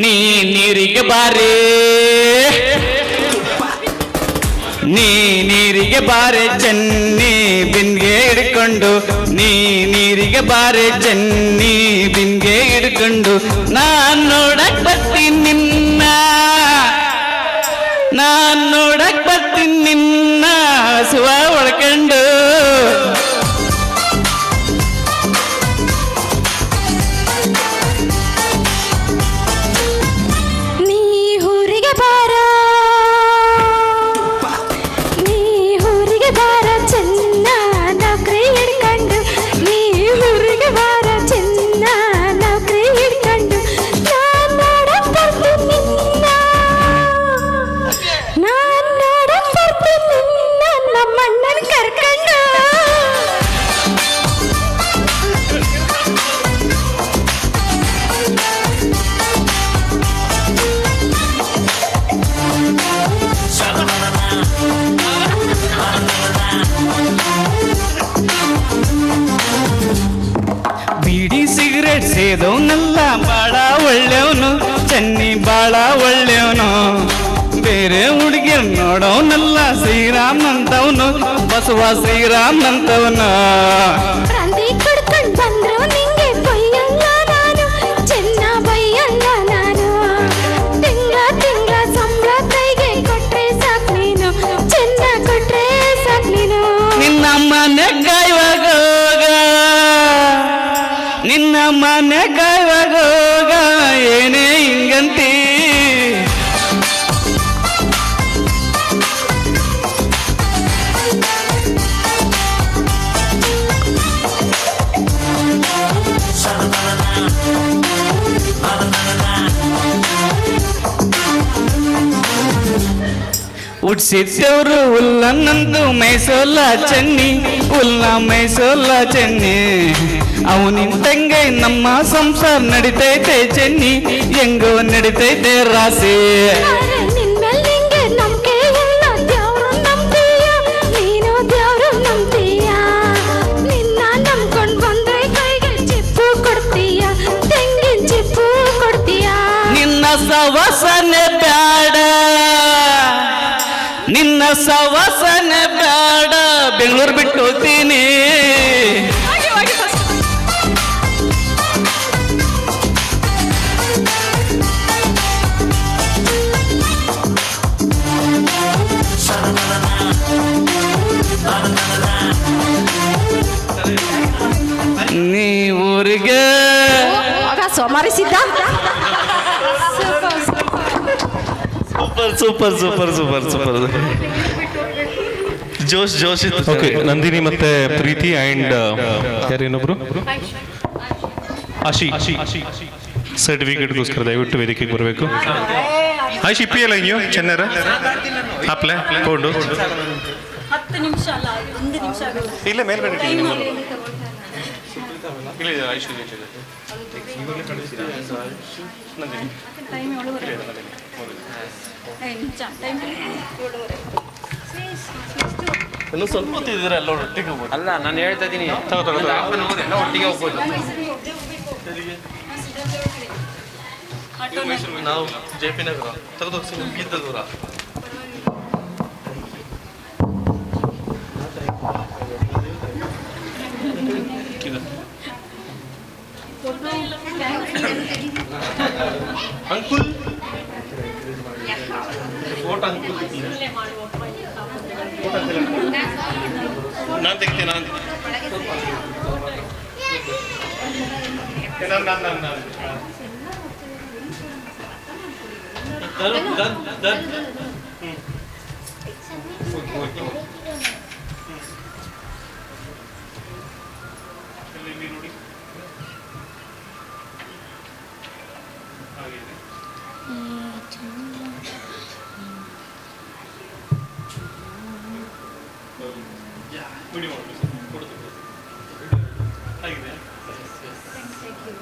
ನೀ ನೀರಿಗೆ ಬಾರೆ ನೀ ನೀರಿಗೆ ಬಾರೆ ಚೆನ್ನಿ ಬಿನ್ಗೆ ಹಿಡ್ಕೊಂಡು ನೀ ನೀರಿಗೆ ಬಾರೆ ಚೆನ್ನಿ ಬಿನ್ಗೆ ಹಿಡ್ಕೊಂಡು ನಾನ್ ನೋಡಕ್ ಬರ್ತೀನಿ ನಿನ್ನ ನಾನ್ ನೋಡಕ್ ಬರ್ತೀನಿ ನಿನ್ನ ಹಸುವ ಒಳ್ಕೊಂಡು ಬೀಡಿ ಸಿಗರೇಟ್ ಸೇದವನಲ್ಲ ಬಾಳ ಒಳ್ಳೆಯವನು ಚೆನ್ನಿ ಬಾಳ ಒಳ್ಳೆಯವನು ಬೇರೆ ಹುಡುಗಿಯರ್ ನೋಡವನಲ್ಲ ಶ್ರೀರಾಮ್ ಅಂತವನು ಬಸವ ಶ್ರೀರಾಮ್ ಅಂತವನು ನಿನ್ನ ಮನೆ ಕಾಯುವಾಗ ನಿನ್ನ ಮನೆ ಕಾಯುವಾಗ ಏನೇ ಹಿಂಗಂತಿ ಉಡ್ಸಿದ್ದವರು ಹುಲ್ಲನ್ನಂದು ಮೈಸೋಲ್ಲ ಚೆನ್ನಿ ಹುಲ್ಲ ಮೈಸೋಲ್ಲ ಚೆನ್ನಿ ಅವನಿಂದಂಗೆ ನಮ್ಮ ಸಂಸಾರ ನಡಿತೈತೆ ಚೆನ್ನಿ ಹೆಂಗೋ ನಡಿತೈತೆ ರಾಸೆ ನಿನ್ನ ಸವಸನೆ ಬ್ಯಾಡ ನಿನ್ನ ಸವಸನೆ ಬೇಡ ಬೆಂಗಳೂರು ಬಿಟ್ಟು ಹೋಗ್ತೀನಿ ನೀ ಊರಿಗೆ ಸೋಮಾರಿಸಿದ್ದ super super super super super ಜೋಶ್ ಜೋಶ್ ಇತ್ತು. ಓಕೆ, ನಂದಿನಿ ಮತ್ತೆ ಪ್ರೀತಿ ಆ್ಯಂಡ್ ಯಾರೇನೊಬ್ರು ಆಶಿ ಸರ್ಟಿಫಿಕೇಟ್ಗೋಸ್ಕರ ದಯವಿಟ್ಟು ವೇದಿಕೆಗೆ ಬರಬೇಕು. ಆಶಿ ಪಿ ಎಲ್ಲ ನೀವು ಚೆನ್ನರ ಆಪ್ಲೆ ಕೊಂಡು 10 ನಿಮಿಷ ಅಲ್ಲ 1 ನಿಮಿಷ ಆಗಲ್ಲ. ಇಲ್ಲೇ ಮೇಲ್ಗಡೆ ಇಲ್ಲ ಆಶಿ ಟೈಮ್ 7:30 ಇನ್ನೂ ಸ್ವಲ್ಪ ಹೊತ್ತಿದ್ದೀರ ಎಲ್ಲ ಒಟ್ಟಿಗೆ ಹೋಗ್ಬೋದು. ಅಲ್ಲ ನಾನು ಹೇಳ್ತಾ ಇದ್ದೀನಿ ಎಲ್ಲ ಒಟ್ಟಿಗೆ ಹೋಗ್ಬೋದು. ನಾವು ಜೆ ಪಿ ನಗರ ತೆಗೆದೋಗಿಸಿ ಇದ್ದ ದೂರ ಅಂಕುಲ್ ಫೋಟೋ ಅಂಕುಲ್ ನಾನು ತೆಗ್ತೀನಿ ನಾನು